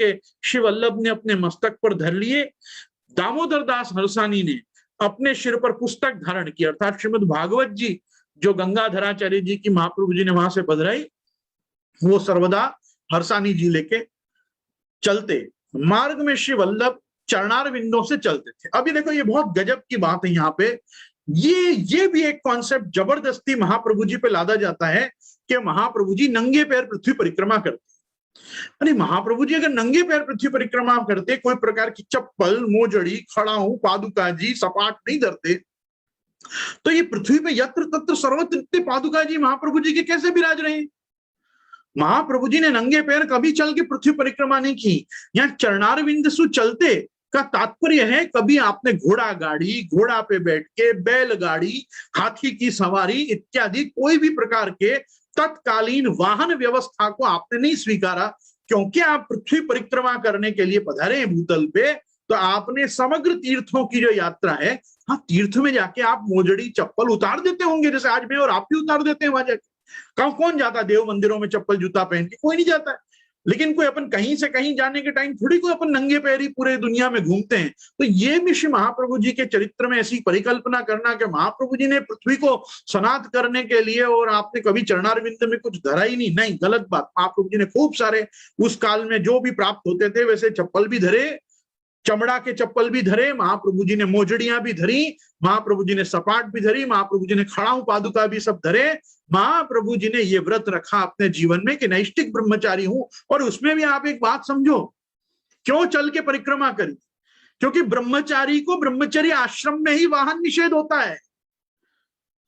के श्री वल्लभ ने अपने मस्तक पर धर लिए। दामोदर दास हरसानी ने अपने सिर पर पुस्तक धारण की, अर्थात श्रीमद् भागवत जी जो गंगाधराचार्य जी की महाप्रभु जी ने वहां से बधराई, वो सर्वदा हरसानी जी लेके चलते। मार्ग में श्री वल्लभ चरणार विंदों से चलते थे। अभी देखो ये बहुत गजब की बात है यहाँ पे, ये भी एक कॉन्सेप्ट जबरदस्ती महाप्रभु जी पे लादा जाता है कि महाप्रभु जी नंगे पैर पृथ्वी परिक्रमा करते। अरे महाप्रभु जी अगर नंगे पैर पृथ्वी परिक्रमा करते, कोई प्रकार की चप्पल, मोजड़ी, खड़ाऊ, पादुका जी सपाट नहीं धरते, तो ये पृथ्वी पे यत्र तत्र सर्वत्र इतने पादुका जी महाप्रभु जी के कैसे विराज रहे? महाप्रभु जी ने नंगे पैर कभी चल के पृथ्वी परिक्रमा नहीं की। यहाँ चरणार विंद सु चलते का तात्पर्य है कभी आपने घोड़ा गाड़ी, घोड़ा पे बैठ के, बैलगाड़ी, हाथी की सवारी इत्यादि कोई भी प्रकार के तत्कालीन वाहन व्यवस्था को आपने नहीं स्वीकारा, क्योंकि आप पृथ्वी परिक्रमा करने के लिए पधारे हैं भूतल पे। तो आपने समग्र तीर्थों की जो यात्रा है, हाँ तीर्थ में जाके आप मोजड़ी चप्पल उतार देते होंगे, जैसे आज मैं और आप भी उतार देते हैं वहां जाके। कौन जाता देव मंदिरों में चप्पल जूता पहन के? कोई नहीं जाता है। लेकिन कोई अपन कहीं से कहीं जाने के टाइम थोड़ी कोई अपन नंगे पैर ही पूरे दुनिया में घूमते हैं। तो ये भी श्री महाप्रभु जी के चरित्र में ऐसी परिकल्पना करना कि महाप्रभु जी ने पृथ्वी को सनात करने के लिए और आपने कभी चरणारविंद में कुछ धरा ही नहीं, गलत बात। महाप्रभु जी ने खूब सारे उस काल में जो भी प्राप्त होते थे वैसे चप्पल भी धरे, चमड़ा के चप्पल भी धरे, महाप्रभु जी ने मोजड़ियां भी धरी, महाप्रभु जी ने सपाट भी धरी, महाप्रभु जी ने खड़ाऊ पादुका भी सब धरे। महाप्रभु जी ने ये व्रत रखा अपने जीवन में कि नैष्टिक ब्रह्मचारी हूं। और उसमें भी आप एक बात समझो, क्यों चल के परिक्रमा करी? क्योंकि ब्रह्मचारी को ब्रह्मचर्य आश्रम में ही वाहन निषेध होता है।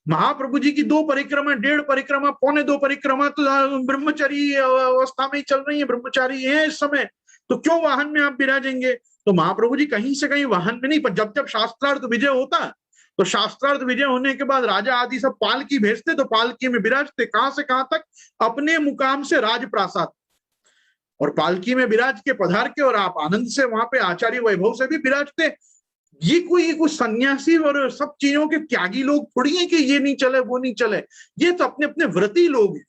महाप्रभु जी की 2 परिक्रमा, 1.5 परिक्रमा, 2.25 परिक्रमा तो ब्रह्मचारी अवस्था में ही चल रही है, ब्रह्मचारी है इस समय, तो क्यों वाहन में आप विराजेंगे? तो महाप्रभु जी कहीं से कहीं वाहन में नहीं, पर जब जब शास्त्रार्थ विजय होता तो शास्त्रार्थ विजय होने के बाद राजा आदि सब पालकी भेजते, तो पालकी में विराजते। कहां से कहां तक? अपने मुकाम से राजप्रासाद, और पालकी में विराज के पधार के और आप आनंद से वहां पे आचार्य वैभव से भी विराजते। ये कोई सन्यासी और सब चीजों के त्यागी लोग थोड़ी है कि ये नहीं चले वो नहीं चले। ये तो अपने अपने व्रती लोग हैं,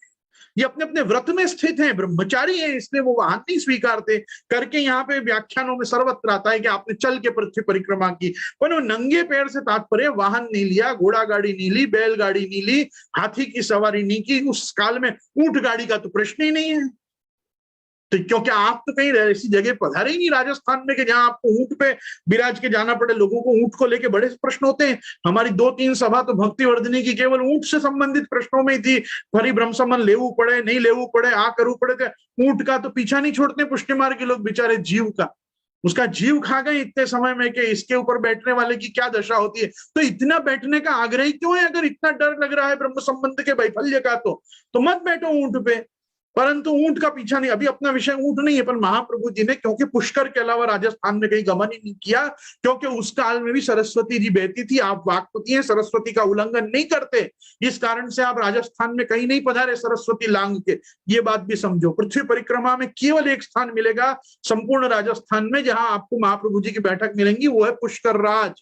ये अपने अपने व्रत में स्थित हैं, ब्रह्मचारी हैं, इसलिए वो वाहन नहीं स्वीकारते करके यहाँ पे व्याख्यानों में सर्वत्र आता है कि आपने चल के पृथ्वी परिक्रमा की। पर वो नंगे पैर से तात्पर्य वाहन नहीं लिया, घोड़ा गाड़ी नहीं ली, बैलगाड़ी नहीं ली, हाथी की सवारी नहीं की। उस काल में ऊंट गाड़ी का तो प्रश्न ही नहीं है। तो क्योंकि आप तो कहीं ऐसी जगह पधारे ही नहीं राजस्थान में कि जहां आपको ऊंट पे विराज के जाना पड़े। लोगों को ऊंट को लेके बड़े प्रश्न होते हैं। हमारी 2-3 सभा तो भक्ति वर्धनी की केवल ऊंट से संबंधित प्रश्नों में थी। फरी ब्रह्मसमन लेवू पड़े नहीं लेवू पड़े, आ करू पड़े, ऊंट का तो पीछा नहीं छोड़ते पुष्टि मार्ग के लोग बेचारे। जीव का, उसका जीव खा गए इतने समय में कि इसके ऊपर बैठने वाले की क्या दशा होती है। तो इतना बैठने का आग्रह क्यों है? अगर इतना डर लग रहा है ब्रह्म संबंध के वैफल्य का तो मत बैठो ऊंट पे। परंतु ऊंट का पीछा नहीं, अभी अपना विषय ऊंट नहीं है, पर महाप्रभु जी ने क्योंकि पुष्कर के अलावा राजस्थान में कहीं गमन ही नहीं किया, क्योंकि उस काल में भी सरस्वती जी बहती थी। आप वाक्पति हैं, सरस्वती का उल्लंघन नहीं करते, इस कारण से आप राजस्थान में कहीं नहीं पधारे सरस्वती लांग के। ये बात भी समझो। पृथ्वी परिक्रमा में केवल एक स्थान मिलेगा संपूर्ण राजस्थान में जहां आपको महाप्रभु जी की बैठक मिलेंगी, वो है पुष्कर राज।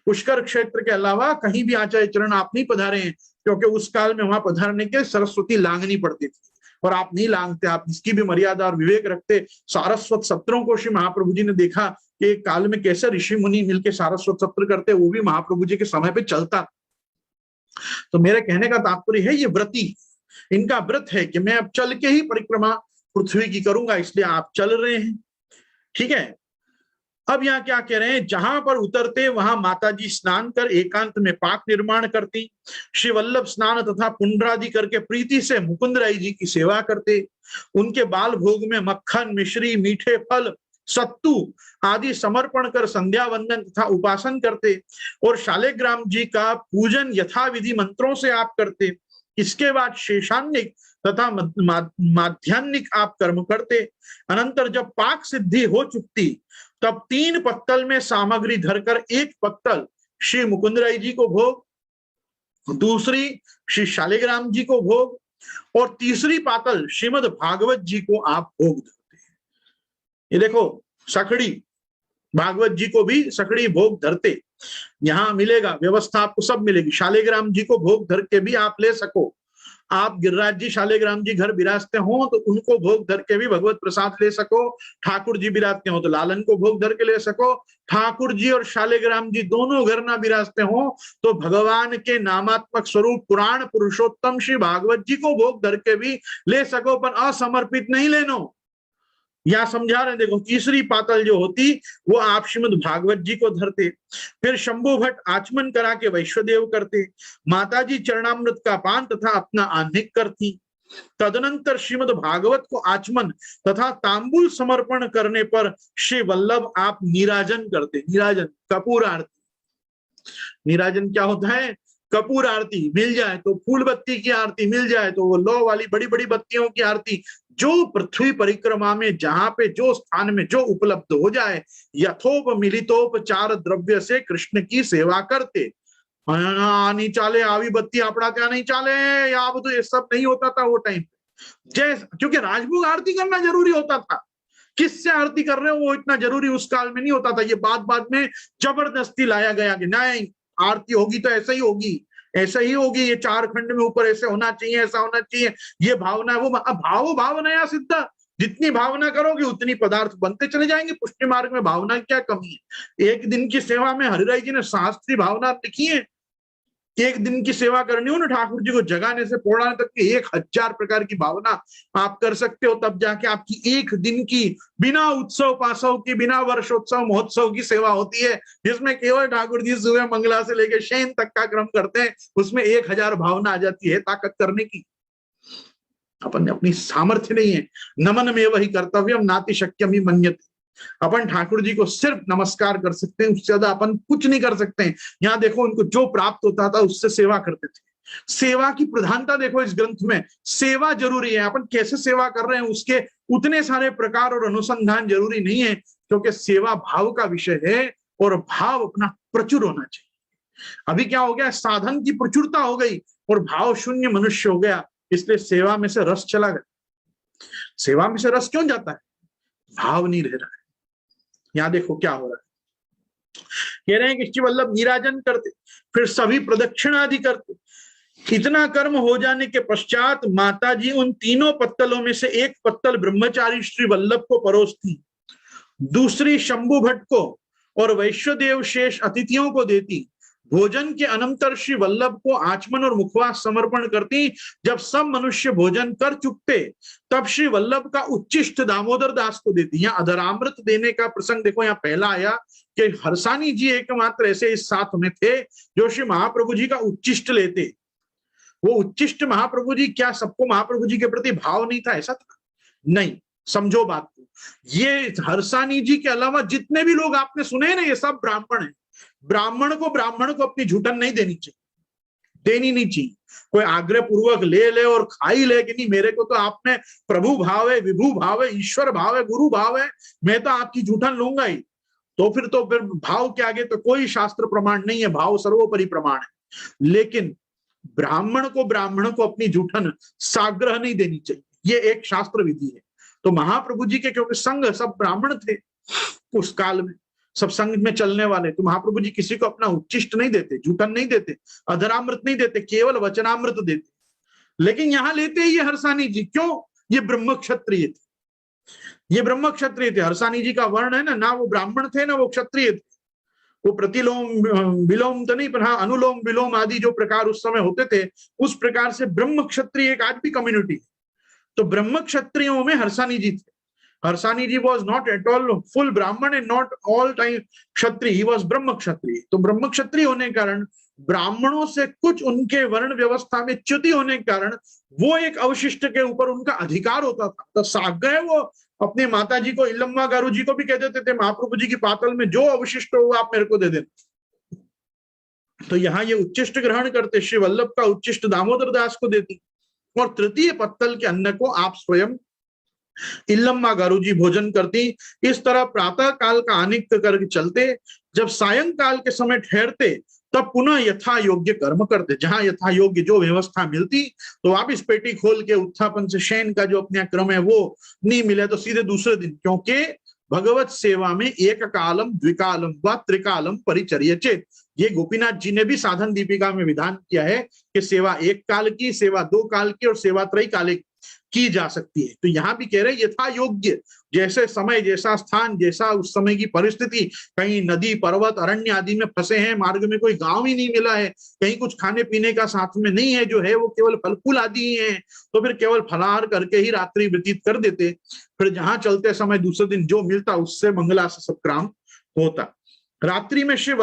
पुष्कर क्षेत्र के अलावा कहीं भी आचार्य चरण आप नहीं पधारे हैं, क्योंकि उस काल में वहां पधारने के सरस्वती लांगनी पड़ती थी और आप नहीं लांगते। आप इसकी भी मर्यादा और विवेक रखते। सारस्वत सत्रों को श्री महाप्रभु जी ने देखा कि काल में कैसे ऋषि मुनि मिलकर सारस्वत सत्र करते, वो भी महाप्रभु जी के समय पे चलता। तो मेरे कहने का तात्पर्य है, ये व्रती, इनका व्रत है कि मैं अब चल के ही परिक्रमा पृथ्वी की करूंगा, इसलिए आप चल रहे हैं। ठीक है। अब यहाँ क्या कह रहे हैं? जहां पर उतरते वहां माताजी स्नान कर एकांत में पाक निर्माण करती। श्री वल्लभ स्नान तथा पुंड्रादि करके प्रीति से मुकुंद राय जी की सेवा करते। उनके बाल भोग में मक्खन, मिश्री, मीठे फल, सत्तू आदि समर्पण कर संध्या वंदन तथा उपासन करते। और शालिग्राम जी का पूजन यथाविधि मंत्रों से आप करते। इसके बाद शेषान्निक तथा माध्यान्निक आप कर्म करते। अनंतर जब पाक सिद्धि हो चुकती तब 3 पत्तल में सामग्री धरकर 1 पत्तल श्री मुकुंद राय जी को भोग, दूसरी श्री शालिग्राम जी को भोग और तीसरी पातल श्रीमद् भागवत जी को आप भोग धरते हैं। ये देखो, सखड़ी भागवत जी को भी सखड़ी भोग धरते। यहां मिलेगा व्यवस्था, आपको सब मिलेगी। शालिग्राम जी को भोग धर के भी आप ले सको। आप गिरिराज जी शालिग्राम जी घर विराजते हो तो उनको भोग धर के भी भगवत प्रसाद ले सको, ठाकुर जी विराजते हो तो लालन को भोग धर के ले सको, ठाकुर जी और शालिग्राम जी दोनों घर ना विराजते हो तो भगवान के नामात्मक स्वरूप पुराण पुरुषोत्तम श्री भागवत जी को भोग धर के भी ले सको, पर असमर्पित नहीं लेनो। या समझा रहे, देखो तीसरी पातल जो होती वो आप श्रीमद भागवत जी को धरते, फिर शंभु भट्ट आचमन करा के वैश्वदेव करते, माताजी चरणामृत का पान तथा अपना आह्निक करती, तदनंतर श्रीमद भागवत को आचमन तथा तांबुल समर्पण करने पर श्री वल्लभ आप नीराजन करते। नीराजन कपूर आरती, नीराजन क्या होता है? कपूर आरती मिल जाए तो फूल बत्ती की आरती, मिल जाए तो वो लौ वाली बड़ी बड़ी बत्तियों की आरती, जो पृथ्वी परिक्रमा में जहां पे जो स्थान में जो उपलब्ध हो जाए, यथोप मिलितोपचार द्रव्य से कृष्ण की सेवा करते। नहीं चाले आवी बत्ती आपड़ा क्या नहीं चाले, या अब तो ये सब नहीं होता था वो टाइम पे, जैसे क्योंकि राजभोग आरती करना जरूरी होता था। किससे आरती कर रहे हो वो इतना जरूरी उस काल में नहीं होता था, ये बाद में जबरदस्ती लाया गया कि नहीं आरती होगी तो ऐसा ही होगी, ऐसा ही होगी, ये चार खंड में ऊपर ऐसे होना चाहिए, ऐसा होना चाहिए, ये भावना है वो भाव नया सिद्ध, जितनी भावना करोगे उतनी पदार्थ बनते चले जाएंगे। पुष्टि मार्ग में भावना की क्या कमी है? एक दिन की सेवा में हरिराय जी ने शास्त्रीय भावना लिखी है, एक दिन की सेवा करनी हो ना ठाकुर जी को जगाने से पौड़ाने तक की 1000 प्रकार की भावना आप कर सकते हो, तब जाके आपकी एक दिन की बिना उत्सव पासव की, बिना वर्षोत्सव महोत्सव की सेवा होती है, जिसमें केवल ठाकुर जी सुबह मंगला से लेकर शयन तक का क्रम करते हैं, उसमें 1000 भावना आ जाती है ताकत करने की। अपन अपनी सामर्थ्य नहीं है, नमन में वही कर्तव्यम नाति शक्यम ही मन्यते, अपन ठाकुर जी को सिर्फ नमस्कार कर सकते हैं, उससे ज्यादा अपन कुछ नहीं कर सकते हैं। यहाँ देखो उनको जो प्राप्त होता था उससे सेवा करते थे। सेवा की प्रधानता देखो इस ग्रंथ में, सेवा जरूरी है, अपन कैसे सेवा कर रहे हैं उसके उतने सारे प्रकार और अनुसंधान जरूरी नहीं है, क्योंकि सेवा भाव का विषय है और भाव अपना प्रचुर होना चाहिए। अभी क्या हो गया, साधन की प्रचुरता हो गई और भाव शून्य मनुष्य हो गया, इसलिए सेवा में से रस चला गया। सेवा में से रस क्यों जाता है? भाव नहीं रह रहा है। यहां देखो क्या हो रहा है, कह रहे हैं कि श्री वल्लभ नीराजन करते, फिर सभी प्रदक्षिणादि करते। इतना कर्म हो जाने के पश्चात माता जी उन तीनों पत्तलों में से एक पत्तल ब्रह्मचारी श्री वल्लभ को परोसती, दूसरी शंभु भट्ट को और वैश्वदेव शेष अतिथियों को देती। भोजन के अनंतर श्री वल्लभ को आचमन और मुखवास समर्पण करती। जब सब मनुष्य भोजन कर चुकते तब श्री वल्लभ का उच्चिष्ट दामोदर दास को देती। यहाँ अधरामृत देने का प्रसंग देखो, यहाँ पहला आया कि हरसानी जी एकमात्र ऐसे इस साथ में थे जो श्री महाप्रभु जी का उच्चिष्ट लेते। वो उच्चिष्ट महाप्रभु जी, क्या सबको महाप्रभु जी के प्रति भाव नहीं था? ऐसा था नहीं, समझो बात को। ये हरसानी जी के अलावा जितने भी लोग आपने सुने ना, ये सब ब्राह्मण है। ब्राह्मण को अपनी झूठन नहीं देनी चाहिए, देनी नहीं चाहिए। कोई आग्रह पूर्वक ले ले और खाई ले कि नहीं मेरे को तो आपने प्रभु भाव है, विभु भाव है, ईश्वर भाव है, गुरु भाव है, मैं तो आपकी झूठन लूंगा ही, तो फिर भाव के आगे तो कोई शास्त्र प्रमाण नहीं है, भाव सर्वोपरि प्रमाण है। लेकिन ब्राह्मण को अपनी झूठन साग्रह नहीं देनी चाहिए, ये एक शास्त्र विधि है। तो महाप्रभु जी के क्योंकि संग सब ब्राह्मण थे उस काल में, सब संग में चलने वाले, तो महाप्रभु जी किसी को अपना उच्चिष्ट नहीं देते, झूठन नहीं देते, अधरामृत नहीं देते, केवल वचनामृत देते। लेकिन यहां लेते ही ये हरसानी जी, क्यों? ये ब्रह्म क्षत्रिय थे, ये ब्रह्म क्षत्रिय थे। हरसानी जी का वर्ण है ना वो ब्राह्मण थे ना वो क्षत्रिय थे। वो प्रतिलोम विलोम तो नहीं, पर हाँ अनुलोम विलोम आदि जो प्रकार उस समय होते थे, उस प्रकार से ब्रह्म क्षत्रिय एक आज भी कम्युनिटी। तो ब्रह्म क्षत्रियों में हरसानी जी थे। हरसानी जी was not at all full ब्राह्मण and not all time Kshatriya, he was ब्रह्म क्षत्रिय। तो ब्रह्म क्षत्रिय होने के कारण ब्राह्मणों से कुछ उनके वर्ण व्यवस्था में च्युति होने के कारण वो एक अवशिष्ट के ऊपर उनका अधिकार होता था। तो साग्रह वो अपने माता जी को, इल्लम्मा गारू जी को भी कह देते थे, महाप्रभु जी की पातल में जो अवशिष्ट हो आप मेरे को दे देना। तो यहाँ ये उच्चिष्ट ग्रहण करते, श्री वल्लभ का उच्चिष्ट दामोदर दास को देती और तृतीय पत्तल के अन्न को आप स्वयं इल्लम्मा गारू जी भोजन करती। इस तरह प्रातः काल का आनित्य करके चलते। जब सायंकाल के समय ठहरते तब पुनः यथा योग्य कर्म करते। जहां यथा योग्य जो व्यवस्था मिलती तो वापिस पेटी खोल के उत्थापन से शयन का जो अपना क्रम है वो नहीं मिले तो सीधे दूसरे दिन, क्योंकि भगवत सेवा में एक कालम द्विकालम व त्रिकालम परिचर्य चेत। ये गोपीनाथ जी ने भी साधन दीपिका में विधान किया है कि सेवा एक काल की, सेवा 2 काल की और सेवा त्रैकालिक की जा सकती है। तो यहाँ भी कह रहे यथा योग्य, जैसे समय, जैसा स्थान, जैसा उस समय की परिस्थिति, कहीं नदी पर्वत अरण्य आदि में फंसे हैं, मार्ग में कोई गांव ही नहीं मिला है, कहीं कुछ खाने पीने का साथ में नहीं है, जो है वो केवल फल फूल आदि ही है, तो फिर केवल फलाहार करके ही रात्रि व्यतीत कर देते, फिर जहां चलते समय दूसरे दिन जो मिलता उससे मंगला से सब काम होता। रात्रि में शिव